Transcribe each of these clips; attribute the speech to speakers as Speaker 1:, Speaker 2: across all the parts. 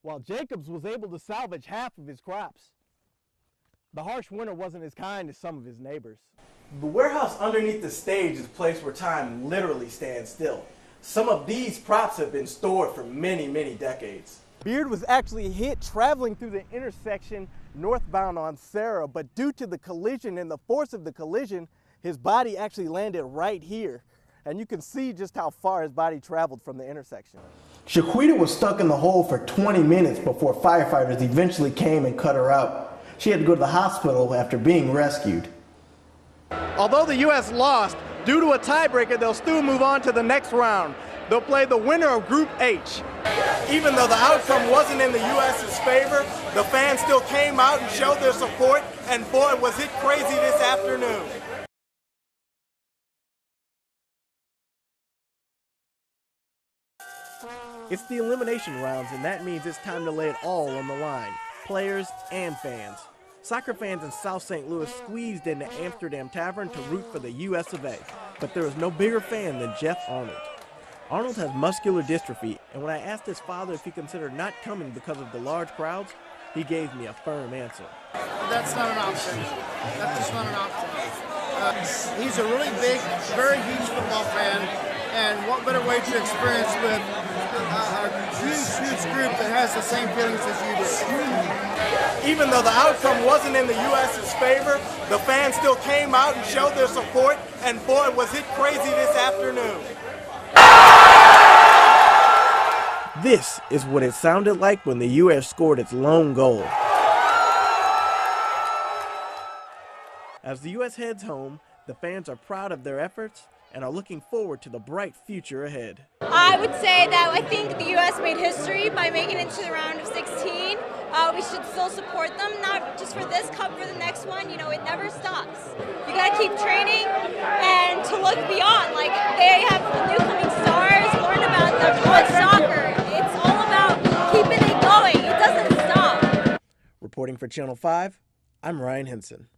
Speaker 1: while Jacobs was able to salvage half of his crops. The harsh winter wasn't as kind as some of his neighbors. The warehouse underneath the stage is a place where time literally stands still. Some of these props have been stored for many, many decades. Beard was actually hit traveling through the intersection northbound on Sarah, but due to the collision and the force of the collision, his body actually landed right here. And you can see just how far his body traveled from the intersection. Shaquita was stuck in the hole for 20 minutes before firefighters eventually came and cut her out. She had to go to the hospital after being rescued. Although the U.S. lost, due to a tiebreaker, they'll still move on to the next round. They'll play the winner of Group H. Even though the outcome wasn't in the U.S.'s favor, the fans still came out and showed their support, and boy, was it crazy this afternoon. It's the elimination rounds, and that means it's time to lay it all on the line, players and fans. Soccer fans in South St. Louis squeezed into Amsterdam Tavern to root for the US of A, but there is no bigger fan than Jeff Arnold. Arnold has muscular dystrophy, and when I asked his father if he considered not coming because of the large crowds, he gave me a firm answer.
Speaker 2: That's not an option. That's just not an option. He's a really big, very huge football fan, and what better way to experience with a huge group that has the same feelings as you do.
Speaker 1: Even though the outcome wasn't in the U.S.'s favor, the fans still came out and showed their support, and boy, was it crazy this afternoon. This is what it sounded like when the U.S. scored its lone goal. As the U.S. heads home, the fans are proud of their efforts and are looking forward to the bright future ahead.
Speaker 3: I would say that I think the U.S. made history by making it to the round of 16. We should still support them, not just for this cup, for the next one. You know, it never stops. You got to keep training and to look beyond. Like, they have new coming stars, learn about them, on soccer. It's all about keeping it going. It doesn't stop.
Speaker 1: Reporting for Channel 5, I'm Rhyan Henson.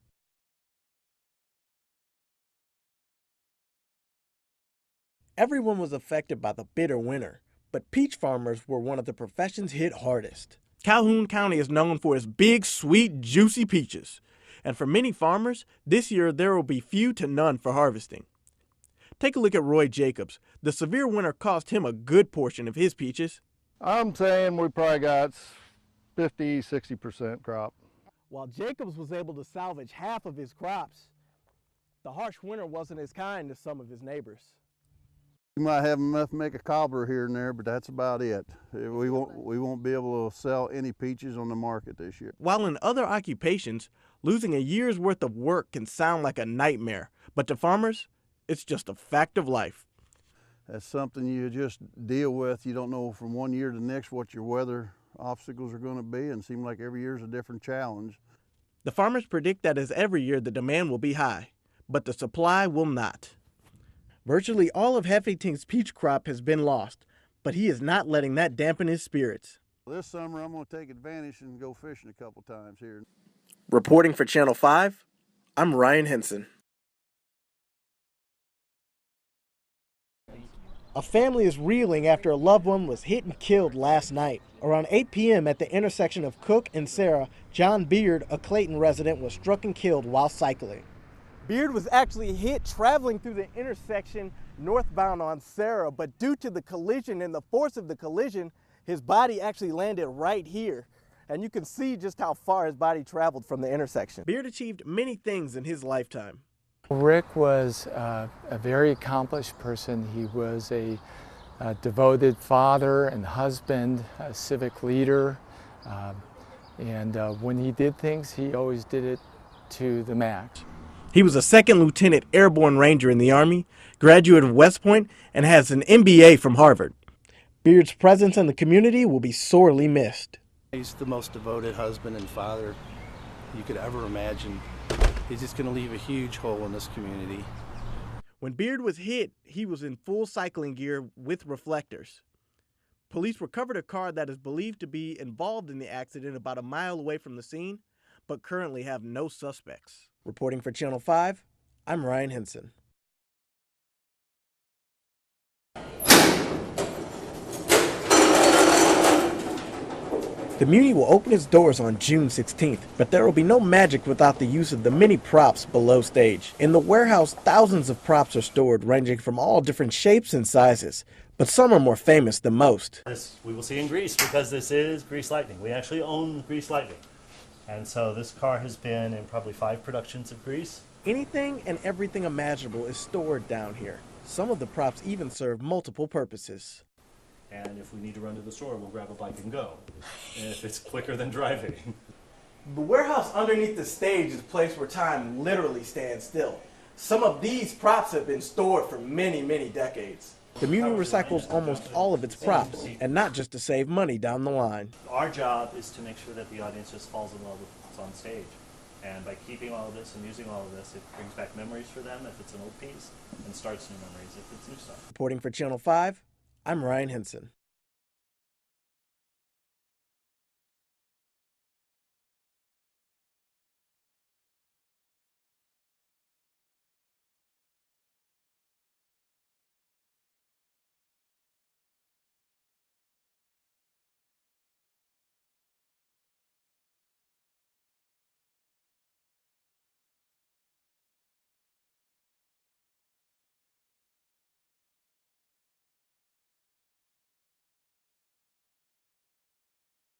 Speaker 1: Everyone was affected by the bitter winter, but peach farmers were one of the professions hit hardest. Calhoun County is known for its big, sweet, juicy peaches. And for many farmers, this year there will be few to none for harvesting. Take a look at Roy Jacobs. The severe winter cost him a good portion of his peaches.
Speaker 4: I'm saying we probably got 50–60% crop.
Speaker 1: While Jacobs was able to salvage half of his crops, the harsh winter wasn't as kind as some of his neighbors.
Speaker 4: We might have enough to make a cobbler here and there, but that's about it. We won't be able to sell any peaches on the market this year.
Speaker 1: While in other occupations, losing a year's worth of work can sound like a nightmare, but to farmers, it's just a fact of life.
Speaker 4: That's something you just deal with. You don't know from one year to the next what your weather obstacles are going to be, and it seems like every year is a different challenge.
Speaker 1: The farmers predict that as every year the demand will be high, but the supply will not. Virtually all of Heffington's peach crop has been lost, but he is not letting that dampen his spirits.
Speaker 4: This summer I'm going to take advantage and go fishing a couple times here.
Speaker 1: Reporting for Channel 5, I'm Rhyan Henson. A family is reeling after a loved one was hit and killed last night. Around 8 p.m. at the intersection of Cook and Sarah, John Beard, a Clayton resident, was struck and killed while cycling. Beard was actually hit traveling through the intersection northbound on Sarah, but due to the collision and the force of the collision, his body actually landed right here. And you can see just how far his body traveled from the intersection. Beard achieved many things in his lifetime.
Speaker 5: Rick was a very accomplished person. He was a devoted father and husband, a civic leader, and when he did things, he always did it to the max.
Speaker 1: He was a second lieutenant airborne ranger in the Army, graduate of West Point, and has an MBA from Harvard. Beard's presence in the community will be sorely missed.
Speaker 6: He's the most devoted husband and father you could ever imagine. He's just going to leave a huge hole in this community.
Speaker 1: When Beard was hit, he was in full cycling gear with reflectors. Police recovered a car that is believed to be involved in the accident about a mile away from the scene, but currently have no suspects. Reporting for Channel 5, I'm Rhyan Henson. The Muni will open its doors on June 16th, but there will be no magic without the use of the many props below stage. In the warehouse, thousands of props are stored, ranging from all different shapes and sizes, but some are more famous than most.
Speaker 7: This we will see in Greece because this is Grease Lightning. We actually own Grease Lightning. And so this car has been in probably 5 productions of Grease.
Speaker 1: Anything and everything imaginable is stored down here. Some of the props even serve multiple purposes.
Speaker 7: And if we need to run to the store, we'll grab a bike and go, if it's quicker than driving.
Speaker 1: The warehouse underneath the stage is a place where time literally stands still. Some of these props have been stored for many, many decades. The Muni recycles almost all of its props, and not just to save money down the line.
Speaker 7: Our job is to make sure that the audience just falls in love with what's on stage. And by keeping all of this and using all of this, it brings back memories for them if it's an old piece, and starts new memories if it's new stuff.
Speaker 1: Reporting for Channel 5, I'm Rhyan Henson.